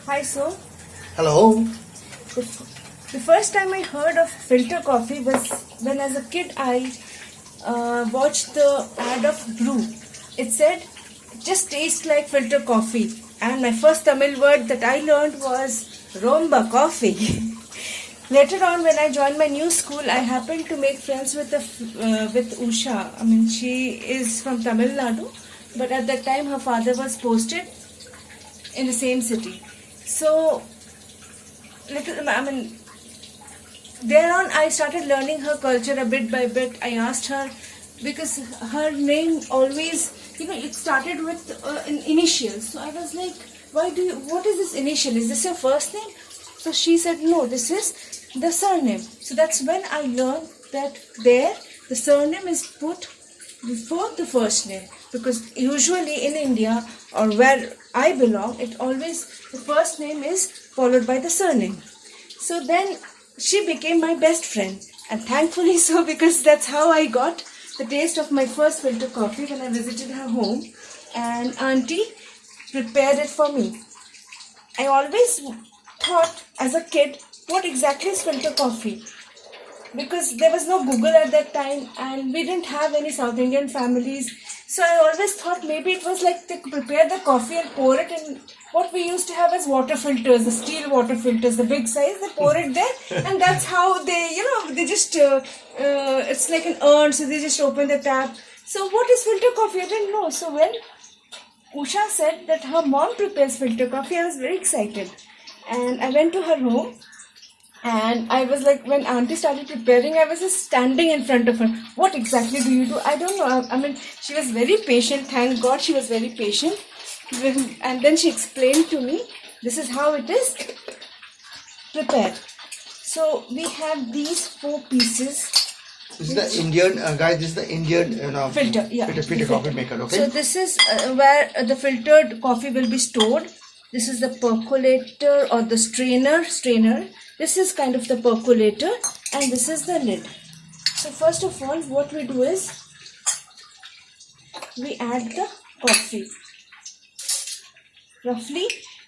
Hi, so Hello. the first time I heard of filter coffee was when, as a kid, I watched the ad of brew. It said, "It just tastes like filter coffee," and my first Tamil word that I learned was "romba coffee." Later on, when I joined my new school, I happened to make friends with Usha. I mean, she is from Tamil Nadu, but at that time, her father was posted in the same city. So, thereon I started learning her culture a bit by bit. I asked her because her name always, it started with an initial. So I was like, what is this initial? Is this your first name? So she said, no, this is the surname. So that's when I learned that the surname is put before the first name, because usually in India or where I belong, the first name is followed by the surname. So then she became my best friend, and thankfully so, because that's how I got the taste of my first filter coffee when I visited her home, and auntie prepared it for me. I always thought as a kid, what exactly is filter coffee? Because there was no Google at that time and we didn't have any South Indian families. So I always thought maybe it was like they prepare the coffee and pour it in what we used to have as water filters, the steel water filters, the big size, they pour it there and that's how they just, it's like an urn, so they just open the tap. So what is filter coffee? I didn't know. So when Usha said that her mom prepares filter coffee, I was very excited. And I went to her home. And I was like, when auntie started preparing, I was just standing in front of her. What exactly do you do? I don't know. I mean, she was very patient. Thank God she was very patient. And then she explained to me, this is how it is prepared. So we have these 4 pieces. This is the Indian, guys, this is the Indian filter, yeah. filter coffee maker, okay? So this is where the filtered coffee will be stored. This is the percolator or the strainer. This is kind of the percolator and this is the lid. So first of all, what we do is we add the coffee. Roughly,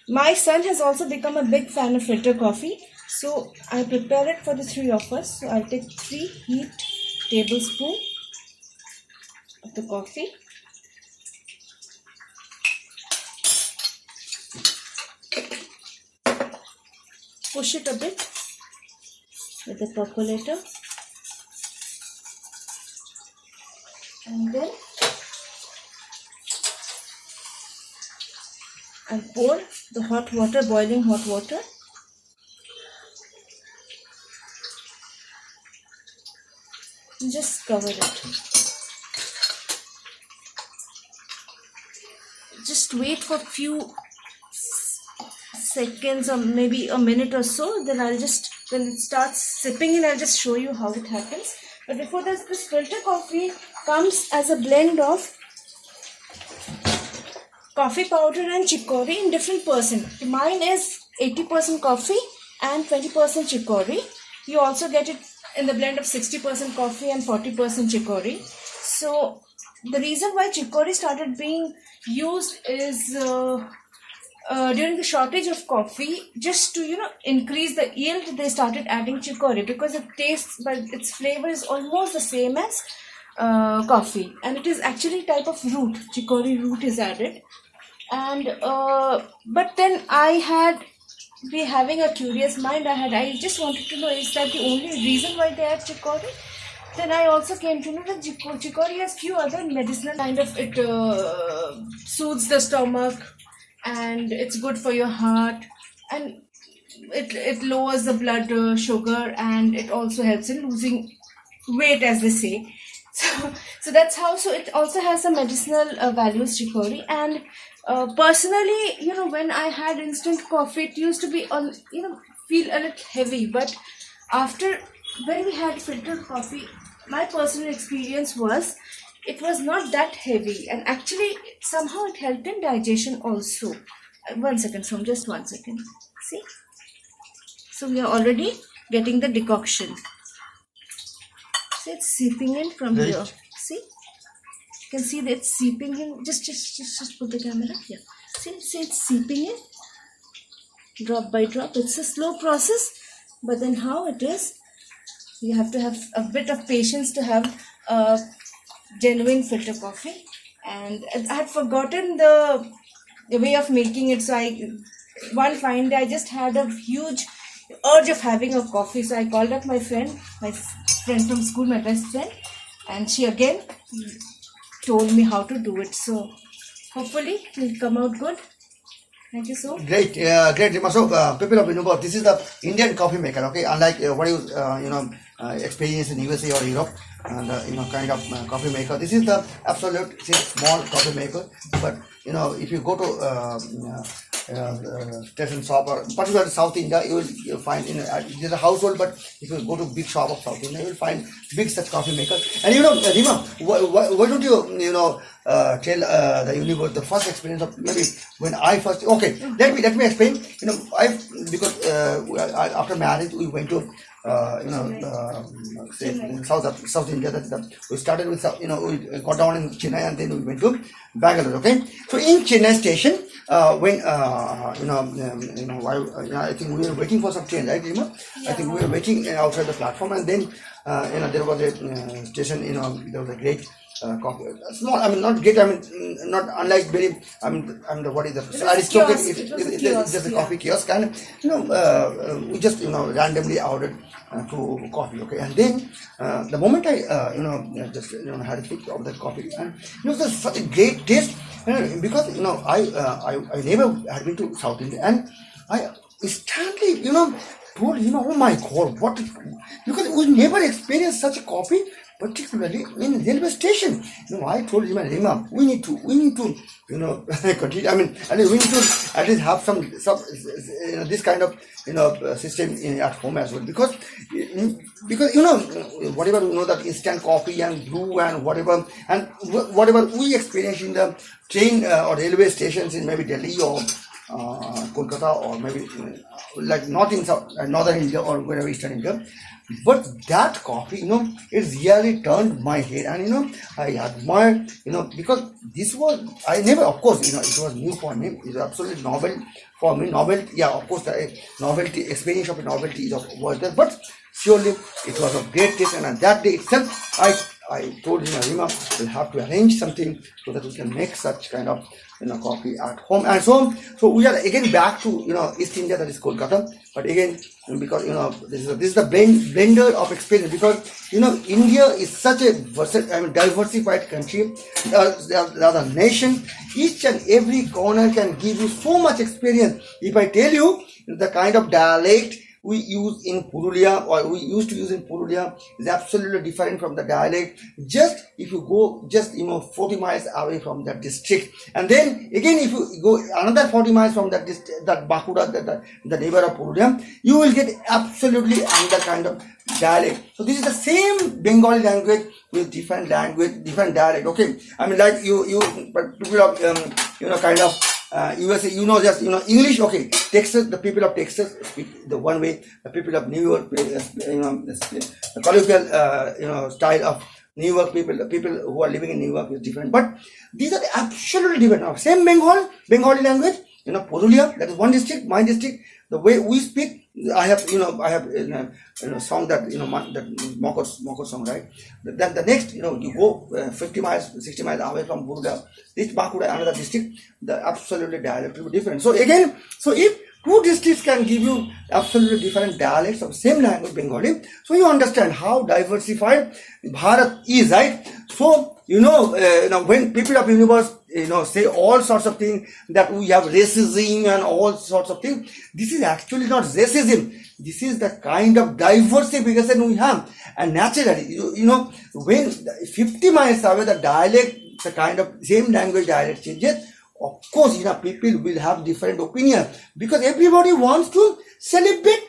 my son has also become a big fan of filter coffee. So I prepare it for the 3 of us. So I'll take 3 heaped tablespoons of the coffee. Push it a bit with the percolator and then I'll pour the hot water, boiling hot water. And just cover it. Just wait for a few seconds or maybe a minute or so, then when it starts sipping in, I'll just show you how it happens. But before this filter coffee comes as a blend of coffee powder and chicory in different percent. Mine is 80% coffee and 20% chicory. You also get it in the blend of 60% coffee and 40% chicory. So the reason why chicory started being used is during the shortage of coffee, just to increase the yield, they started adding chicory because it tastes, but its flavor is almost the same as coffee, and it is actually type of root. Chicory root is added, and but then having a curious mind. I just wanted to know, is that the only reason why they add chicory? Then I also came to know that chicory has few other medicinal kind of, it soothes the stomach and it's good for your heart, and it lowers the blood sugar, and it also helps in losing weight, as they say. So that's how. So it also has some medicinal values, chicory. And personally, when I had instant coffee, it used to be feel a little heavy, but after when we had filtered coffee, my personal experience was it was not that heavy, and actually somehow it helped in digestion also. Just 1 second. See, so we are already getting the decoction. See, it's seeping in from Right. here. See, you can see that it's seeping in. Just put the camera here. See, it's seeping in drop by drop. It's a slow process, but then how it is, you have to have a bit of patience to have a genuine filter coffee. And I had forgotten the way of making it, so one fine day I just had a huge urge of having a coffee. So I called up my friend from school, my best friend, and she again told me how to do it. So hopefully it will come out good. Thank you so much. Great, great, Rima. So, people of Innova, this is the Indian coffee maker, okay? Unlike what you, experience in USA or Europe, and kind of coffee maker. This is the absolute small coffee maker. But if you go to station shop or particularly South India, you'll find it is a household. But if you go to big shop of South India, you will find big such coffee makers. And Rima, why don't you tell the universe the first experience of maybe when I first. Okay, let me explain. Because after marriage we went to South India. We started with we got down in Chennai and then we went to Bangalore. Okay, so in Chennai station, when I think we were waiting for some train, right, Rima? I think we were waiting outside the platform, and then there was a station. There was a great coffee. Small, not great. Not unlike very. What is the aristocratic? It's just a coffee kiosk, and we just randomly ordered to coffee. Okay, and then the moment I just had a sip of that coffee, and it was such a great taste. Because I never had been to South India, and I instantly told oh my God, what? Because we never experienced such a coffee, particularly in railway station. I told Rima, we need to continue. And we need to at least have some this kind of system at home as well, because whatever that instant coffee and brew and whatever we experience in the train or railway stations in maybe Delhi or Kolkata or maybe like not in northern India or wherever Eastern India. But that coffee, it really turned my head, and I admire, because this was, I never, of course, it was new for me. It was absolutely novel for me. Novelty, yeah, of course, the novelty, experience of a novelty was there, but surely it was of great taste. And on that day itself, I told Rima, we'll have to arrange something so that we can make such kind of coffee at home. And so we are again back to East India, that is Kolkata. But again, because this is the blender of experience, because India is such a diversified country, the nation. Each and every corner can give you so much experience. If I tell you the kind of dialect we use in Purulia, or we used to use in Purulia, is absolutely different from the dialect. Just if you go 40 miles away from that district, and then again if you go another 40 miles from that district, that Bankura, the neighbor of Purulia, you will get absolutely another kind of dialect. So this is the same Bengali language with different dialect. Okay, like but people of kind of USA, just English. Okay, Texas, the people of Texas speak the one way. The people of New York, the colloquial style of New York people, the people who are living in New York is different. But these are absolutely different. Now, same Bengali language. Purulia, that is one district. My district, the way we speak. I have song that that Mokor song, right? Then the next you go 50 miles 60 miles away from Purulia, this Bankura, another district, the absolutely dialect will be different. So again, if two districts can give you absolutely different dialects of same language, Bengali, so you understand how diversified Bharat is, right? So when people of universe say all sorts of things, that we have racism and all sorts of things, this is actually not racism. This is the kind of diversification we have. And naturally, when 50 miles away, the dialect, the kind of same language dialect changes, of course, people will have different opinions, because everybody wants to celebrate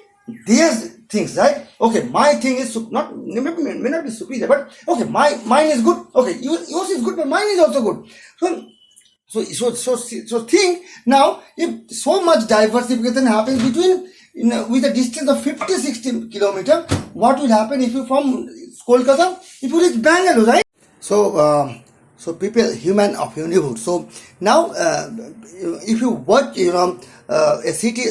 their things, right? Okay, my thing is may not be superior, but okay, mine is good. Okay, yours is good, but mine is also good. So think now, if so much diversification happens between with a distance of 50-60 kilometers, what will happen if you from Kolkata, if you reach Bangalore, right? So So people, human of universe. So now, if you watch, a city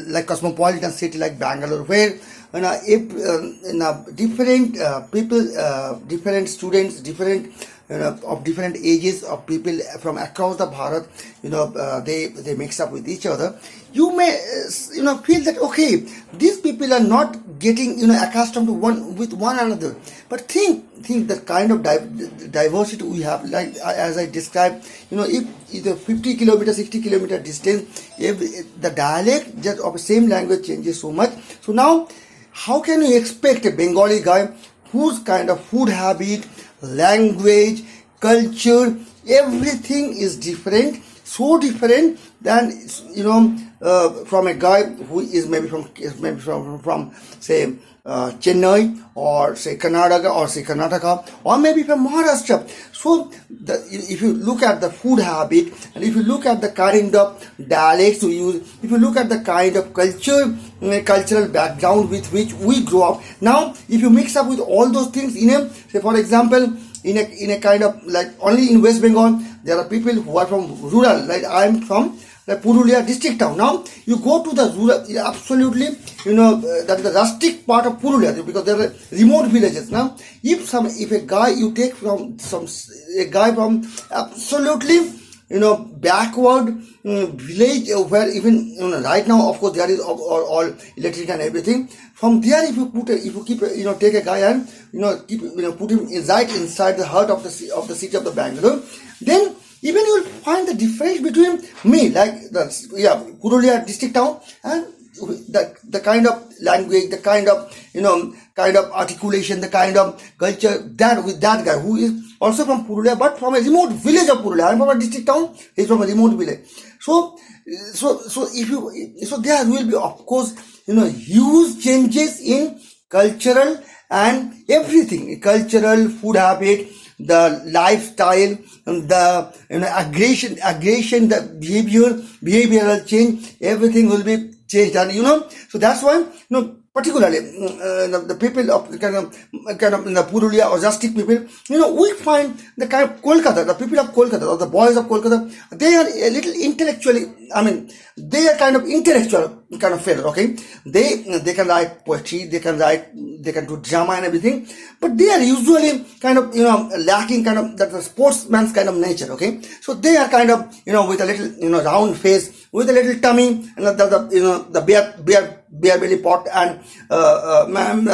like cosmopolitan city like Bangalore, where if different people, different students, different of different ages of people from across the Bharat, they mix up with each other. You may feel that okay, these people are not getting accustomed to one another. But think the kind of diversity we have, like as I described, if either 50 kilometer, 60 kilometer distance, if the dialect just of the same language changes so much. So now, how can you expect a Bengali guy whose kind of food habit, language, culture, everything is different, so different than from a guy who is maybe from say Chennai or say Karnataka or maybe from Maharashtra. So if you look at the food habit and if you look at the kind of dialects we use, if you look at the kind of cultural background with which we grow up, now if you mix up with all those things say for example in a kind of like only in West Bengal there are people who are from rural, like I am from the Purulia district town. Now you go to the rural, absolutely, that is the rustic part of Purulia because there are remote villages. Now, if a guy you take from a guy from absolutely backward village where even right now of course there is all electric and everything. From there, if you take a guy and put him right inside the heart of the city of the Bangalore, then even you will find the difference between me, like Purulia district town, and the kind of language, the kind of articulation, the kind of culture that with that guy who is also from Purulia, but from a remote village of Purulia. I'm from a district town, he's from a remote village. So there will be of course huge changes in cultural and everything, cultural, food habit, the lifestyle, the aggression, the behavioral change, everything will be changed. And so that's why particularly the people of kind of the Purulia or rustic people, we find the kind of Kolkata, the people of Kolkata or the boys of Kolkata, they are a little intellectually, they are kind of intellectual kind of fellow, okay? They can write poetry, they can do drama and everything, but they are usually kind of, lacking kind of that sportsman's kind of nature, okay? So they are kind of, with a little, round face, with a little tummy, and the beer belly pot and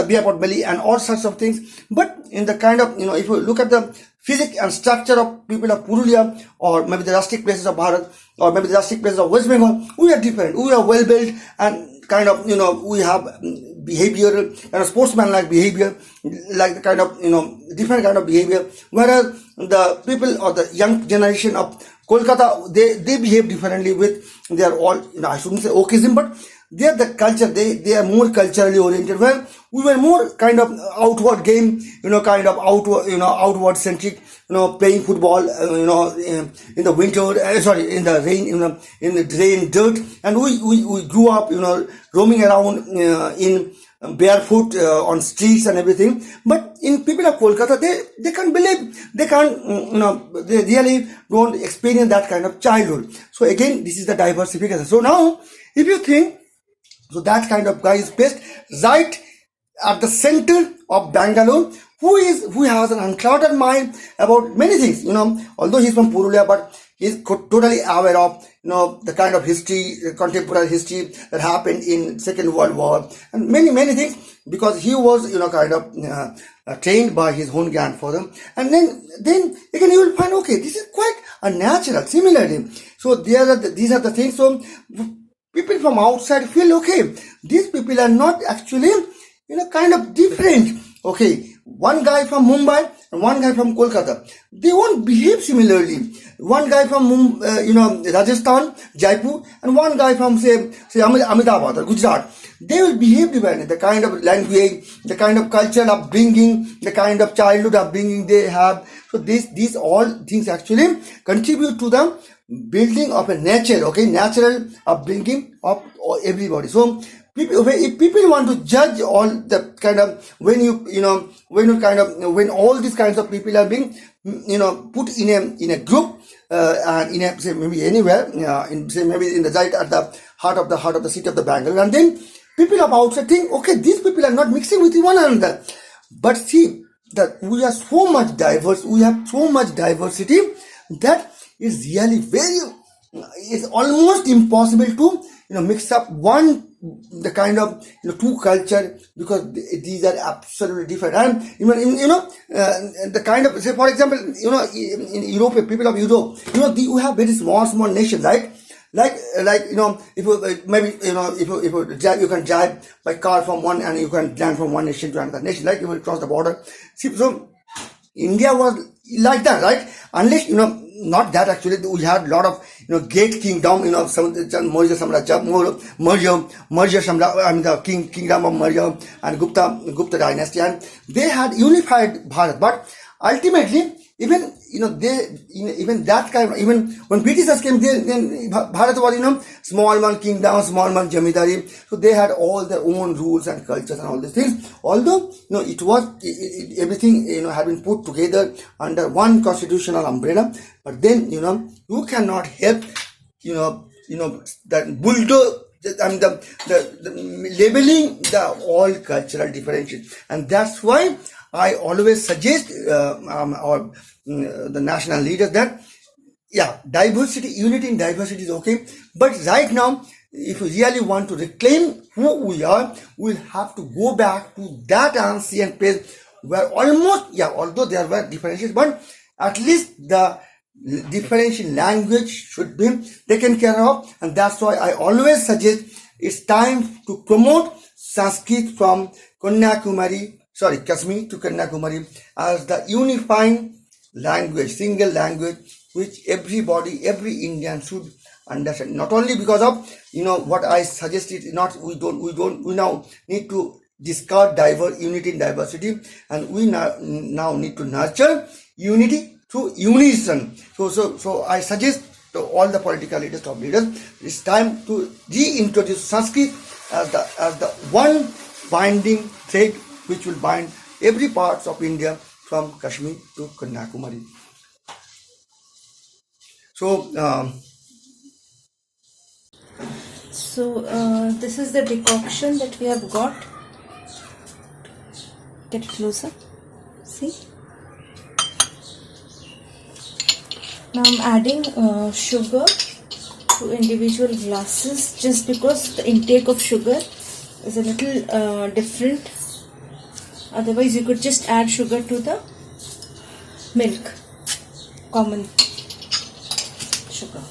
beer pot belly and all sorts of things. But in the kind of, if you look at the physics and structure of people of Purulia or maybe the rustic places of Bharat or maybe the rustic places of West Bengal, we are different. We are well built and kind of, we have behavioral kind of sportsman-like behavior, like the kind of, different kind of behavior. Whereas the people or the young generation of Kolkata, they behave differently with, they are all, I shouldn't say okism, but they are the culture, they are more culturally oriented, where we were more kind of outward game, kind of outward centric, playing football, in the winter, in the rain, in the rain, dirt, and we grew up, roaming around in barefoot on streets and everything. But in people of Kolkata, they can't believe, they can't, they really don't experience that kind of childhood. So again, this is the diversification. So now, if you think, so that kind of guy is placed right at the center of Bangalore, who has an unclouded mind about many things, although he's from Purulia, but he's totally aware of, the kind of history, contemporary history that happened in Second World War and many things, because he was, kind of trained by his own grandfather. And then again you will find, okay, this is quite a natural. Similarly, so these are the things. So people from outside feel, okay, these people are not actually, kind of different. Okay, one guy from Mumbai and one guy from Kolkata, they won't behave similarly. One guy from Rajasthan, Jaipur, and one guy from say Ahmedabad or Gujarat, they will behave differently. The kind of language, the kind of cultural upbringing, the kind of childhood upbringing they have. So these all things actually contribute to the building of a nature, okay, natural upbringing of everybody. So if people want to judge all the kind of when all these kinds of people are being put in a group and in a, say maybe anywhere, in say maybe in the right at the heart of the city of the Bangalore, and then people of outside think, okay, these people are not mixing with one another. But see that we are so much diverse, we have so much diversity that is really it's almost impossible to mix up the kind of two culture, because these are absolutely different. And even the kind of, say for example, in Europe, people of Europe, we have very small nations, right? Like if you maybe if you drive, you can drive by car from one, and you can land from one nation to another nation, like you will cross the border. See, so India was like that, right? Unless not that, actually we had a lot of great kingdom, some Maurya Samrajya, I mean the kingdom of Maurya and Gupta dynasty, and they had unified Bharat. But ultimately, even even that kind of, even when Britishers came, then Bharat was small one kingdom, small one jamidari, so they had all their own rules and cultures and all these things. Although it was everything had been put together under one constitutional umbrella, but then you cannot help that bulldoze, I mean the labeling the all cultural differences. And that's why I always suggest the national leaders that diversity, unity in diversity is okay, but right now if we really want to reclaim who we are, we'll have to go back to that ancient place where almost, although there were differences, but at least the differential language should be taken care of. And that's why I always suggest it's time to promote Sanskrit from Kashmir to Kanyakumari as the unifying language, single language, which everybody, every Indian should understand. Not only because of what I suggested, we now need to discard unity in diversity, and we now need to nurture unity through unison. So I suggest to all the political leaders, top leaders, it's time to reintroduce Sanskrit as the one binding thread which will bind every part of India from Kashmir to Kanyakumari. So this is the decoction that we have got. Get closer. See? Now I'm adding sugar to individual glasses, just because the intake of sugar is a little different. Otherwise you could just add sugar to the milk, common sugar.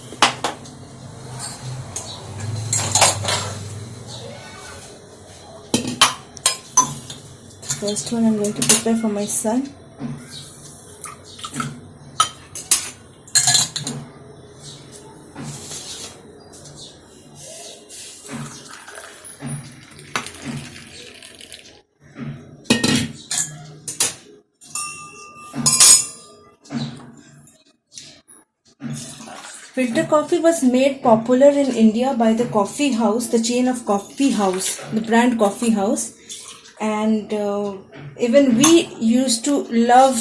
First one I'm going to prepare for my son. Filter coffee was made popular in India by the coffee house, the chain of coffee house, the brand coffee house. And even we used to love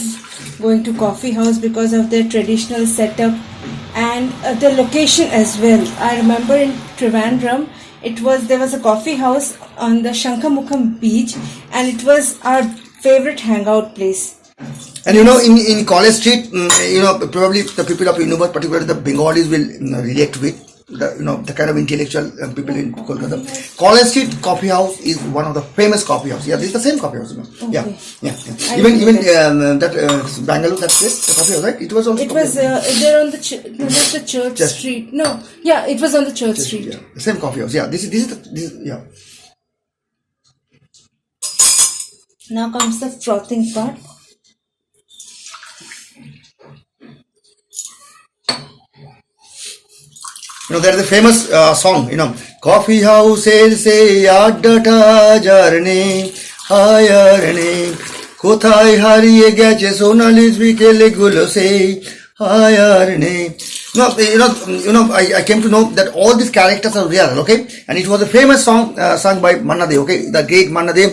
going to coffee house because of their traditional setup and the location as well. I remember in Trivandrum, there was a coffee house on the Shankamukham beach, and it was our favorite hangout place. And in College Street, probably the people of Universe, particularly the Bengalis, will relate to it. The kind of intellectual people in Kolkata. College Street Coffee House is one of the famous coffee houses. Yeah, this is the same coffee house. Okay. Yeah. Even that Bangalore, that place, the coffee house, right? It was also. It was there on the Church Street. No, yeah, it was on the Church Street. Yeah, the same coffee house. Yeah, this is yeah. Now comes the frothing part. There is a famous song, Coffee house se addata jarne hayarne kothai hariye geche sonalis bikele gulo se hayarne No, I came to know that all these characters are real, okay? And it was a famous song sung by Manna De, okay? The great Manna De,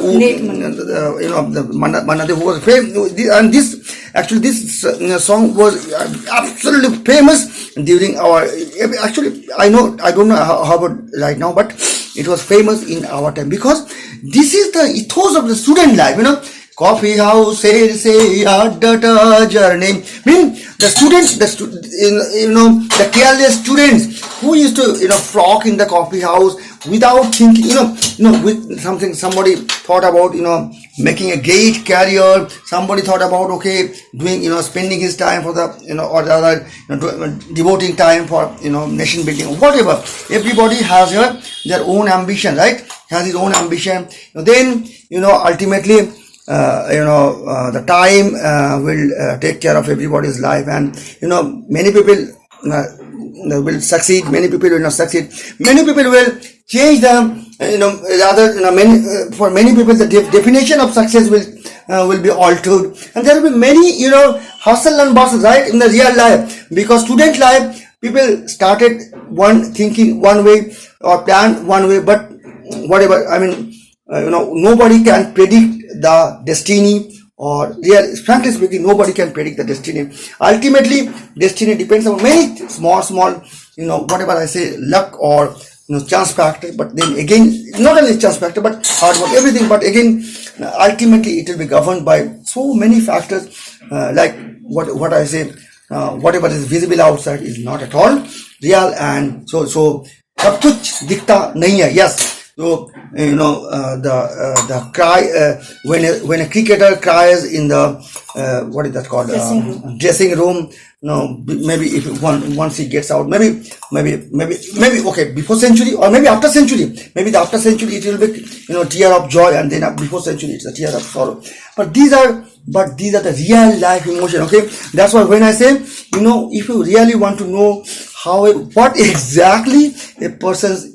Late Manna. the Manna De, who was famous. And this song was absolutely famous during our. Actually, I don't know how about right now, but it was famous in our time because this is the ethos of the student life, Coffee house, say, journey. Mean the students, the careless students who used to, flock in the coffee house without thinking, with something somebody thought about, making a great career. Somebody thought about, okay, doing, spending his time for the, or the other, devoting time for, nation building, whatever. Everybody has their own ambition, right? Has his own ambition. Then, ultimately, the time will take care of everybody's life, and many people will succeed, many people will not succeed, many people will change them, for many people the definition of success will be altered, and there will be many hustle and bustle, right, in the real life, because student life people started thinking one way or planned one way, but whatever, nobody can predict the destiny, or frankly speaking, nobody can predict the destiny. Ultimately, destiny depends on many small, whatever I say, luck or chance factor. But then again, not only chance factor, but hard work, everything. But again, ultimately, it will be governed by so many factors. Like what I say, whatever is visible outside is not at all real, and so सब कुछ दिखता नहीं है. Yes. So the cry when a cricketer cries in the what is that called, dressing room. Maybe if once he gets out, maybe okay, before century or maybe after century, maybe the after century it will be tear of joy, and then before century it's a tear of sorrow. But these are the real life emotion. Okay, that's why when I say if you really want to know what exactly a person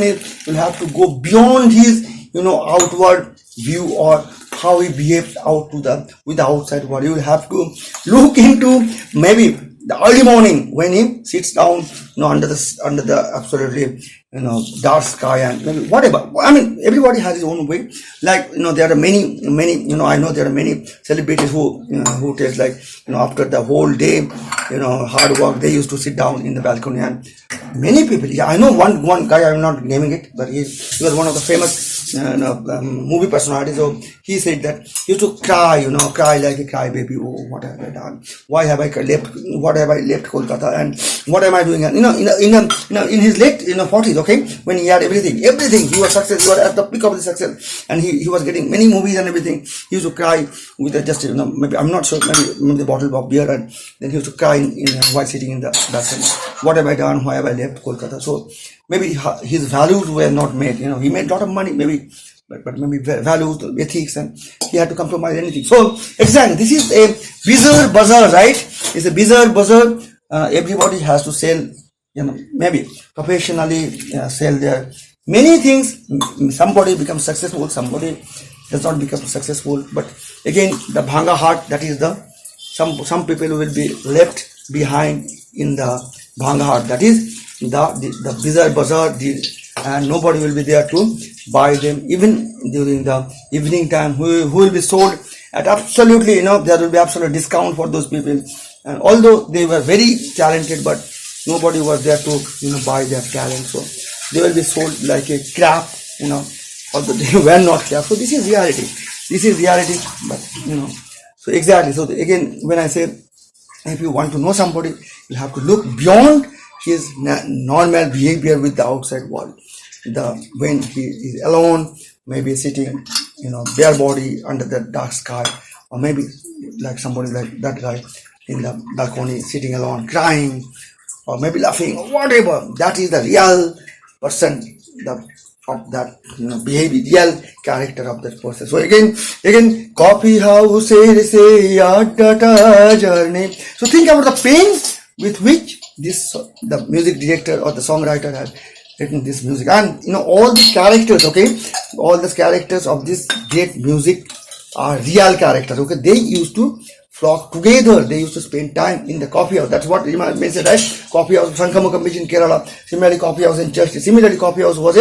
is, will have to go beyond his outward view or how he behaves with the outside world. You will have to look into maybe the early morning when he sits down under the absolutely dark sky, and maybe whatever. Everybody has his own way. Like there are many I know there are many celebrities who tells like after the whole day hard work, they used to sit down in the balcony, and many people. Yeah, I know one guy. I'm not naming it, but he was one of the famous movie personalities. So he said that he used to cry like a cry baby. Oh, what have I done? Why have I left? What have I left Kolkata? And what am I doing? And in his late 40s, okay, when he had everything, he was successful. He was at the peak of the success, and he was getting many movies and everything. He used to cry with just maybe I'm not sure, maybe the bottle of beer, and then he used to cry while sitting in the balcony. What have I done? Why have I left Kolkata? So maybe his values were not made. He made a lot of money, maybe, but maybe values, ethics, and he had to compromise anything. So exactly, this is a bizarre buzzer, right? It's a bizarre buzzer. Everybody has to sell, maybe professionally sell their many things. Somebody becomes successful, somebody does not become successful. But again, the Bhanga heart, that is some people will be left behind in the Bhanga heart. That is the bizarre bazaar, and nobody will be there to buy them even during the evening time. Who will be sold at absolutely, there will be absolute discount for those people. And although they were very talented, but nobody was there to buy their talent. So they will be sold like a crap, although they were not crap. So this is reality. But so exactly. So again, when I say if you want to know somebody, you have to look beyond his normal behavior with the outside world. When he is alone, maybe sitting, bare body under the dark sky, or maybe like somebody like that guy in the balcony sitting alone, crying, or maybe laughing, or whatever. That is the real person of that behavior, real character of that person. So again, coffee house, say, journey. So think about the pain with which the music director or the songwriter has written this music, and all the characters, okay, all the characters of this great music are real characters. Okay, they used to flock together. They used to spend time in the coffee house. That's what Rima mentioned, right? Coffee house, Sankamukham Beach in Kerala. Similarly, coffee house in Church. Similarly, coffee house was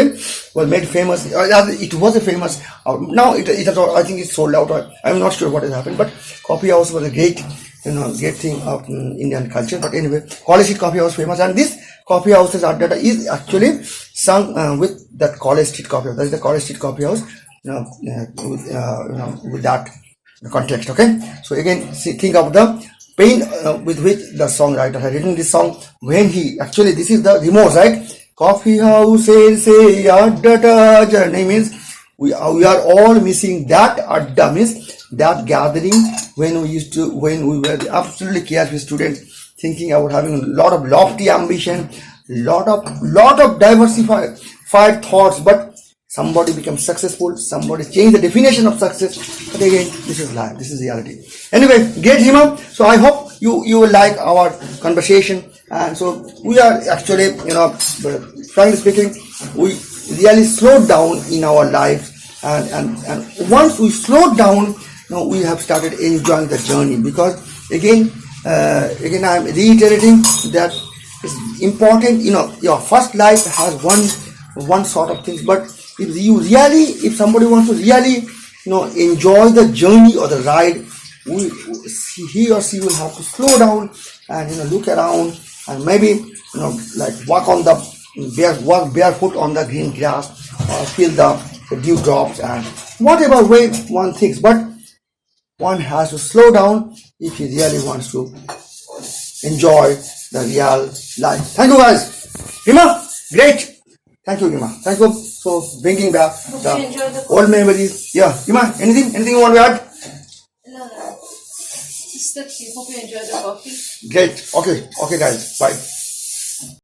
made famous. It was a famous. Now it has, I think it's sold out. I'm not sure what has happened, but coffee house was a great thing of Indian culture. But anyway, College Street Coffee House famous, and this coffee house's address is actually sung with that College Street Coffee House. That is the College Street Coffee House. With that context. Okay, so again, think of the pain with which the songwriter had written this song when he actually, this is the remorse, right? Coffee house say adda journey means we are all missing that adda, means that gathering when we were absolutely carefree students, thinking about having a lot of lofty ambition, lot of diversified thoughts, but somebody becomes successful, somebody changed the definition of success. But again, this is life, this is reality. Anyway, great Hima. So I hope you will like our conversation. And so we are actually, frankly speaking, we really slowed down in our lives. And once we slowed down, we have started enjoying the journey. Because again, I am reiterating that it's important. Your first life has one sort of things, but if somebody wants to really enjoy the journey or the ride, he or she will have to slow down and look around and maybe like walk barefoot on the green grass or feel the dewdrops and whatever way one thinks, but one has to slow down if he really wants to enjoy the real life. Thank you guys. Rima, great. Thank you, Rima. Thank you for bringing back the old memories. Yeah, Rima, anything you want to add? No. Just that. Hope you enjoy the coffee. Great. Okay, guys. Bye.